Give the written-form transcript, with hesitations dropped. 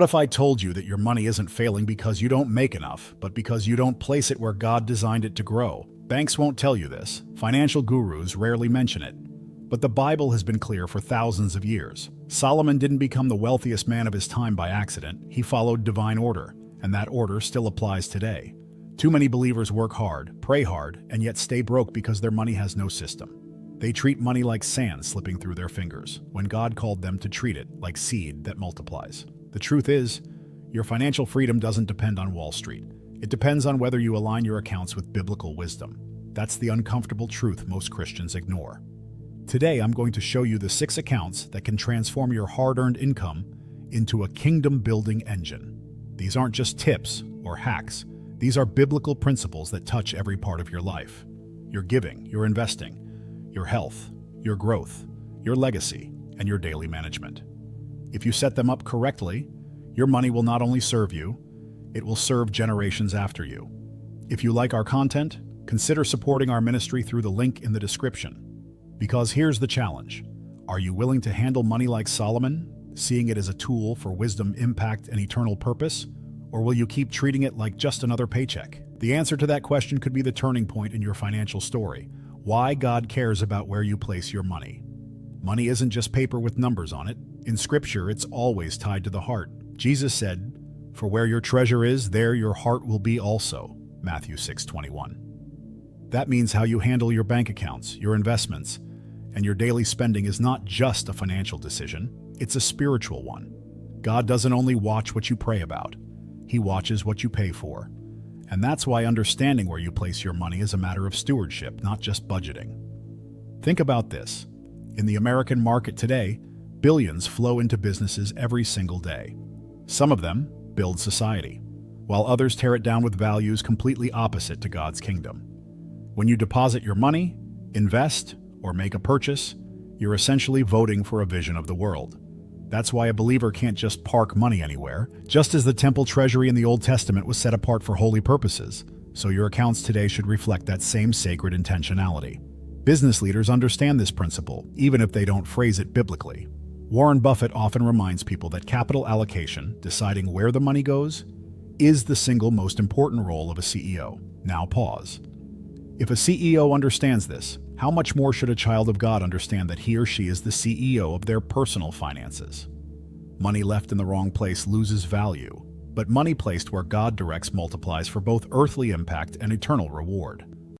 What if I told you that your money isn't failing because you don't make enough, but because you don't place it where God designed it to grow? Banks won't tell you this. Financial gurus rarely mention it. But the Bible has been clear for thousands of years. Solomon didn't become the wealthiest man of his time by accident. He followed divine order, and that order still applies today. Too many believers work hard, pray hard, and yet stay broke because their money has no system. They treat money like sand slipping through their fingers, when God called them to treat it like seed that multiplies. The truth is, your financial freedom doesn't depend on Wall Street. It depends on whether you align your accounts with biblical wisdom. That's the uncomfortable truth most Christians ignore. Today, I'm going to show you the 6 accounts that can transform your hard-earned income into a kingdom-building engine. These aren't just tips or hacks. These are biblical principles that touch every part of your life. Your giving, your investing, your health, your growth, your legacy, and your daily management. If you set them up correctly, your money will not only serve you, it will serve generations after you. If you like our content, consider supporting our ministry through the link in the description. Because here's the challenge. Are you willing to handle money like Solomon, seeing it as a tool for wisdom, impact, and eternal purpose? Or will you keep treating it like just another paycheck? The answer to that question could be the turning point in your financial story. Why God cares about where you place your money. Money isn't just paper with numbers on it. In Scripture, it's always tied to the heart. Jesus said, "For where your treasure is, there your heart will be also." Matthew 6:21. That means how you handle your bank accounts, your investments, and your daily spending is not just a financial decision, it's a spiritual one. God doesn't only watch what you pray about, He watches what you pay for. And that's why understanding where you place your money is a matter of stewardship, not just budgeting. Think about this. In the American market today, billions flow into businesses every single day. Some of them build society, while others tear it down with values completely opposite to God's kingdom. When you deposit your money, invest, or make a purchase, you're essentially voting for a vision of the world. That's why a believer can't just park money anywhere. Just as the temple treasury in the Old Testament was set apart for holy purposes, so your accounts today should reflect that same sacred intentionality. Business leaders understand this principle, even if they don't phrase it biblically. Warren Buffett often reminds people that capital allocation, deciding where the money goes, is the single most important role of a CEO. Now pause. If a CEO understands this, how much more should a child of God understand that he or she is the CEO of their personal finances? Money left in the wrong place loses value, but money placed where God directs multiplies for both earthly impact and eternal reward.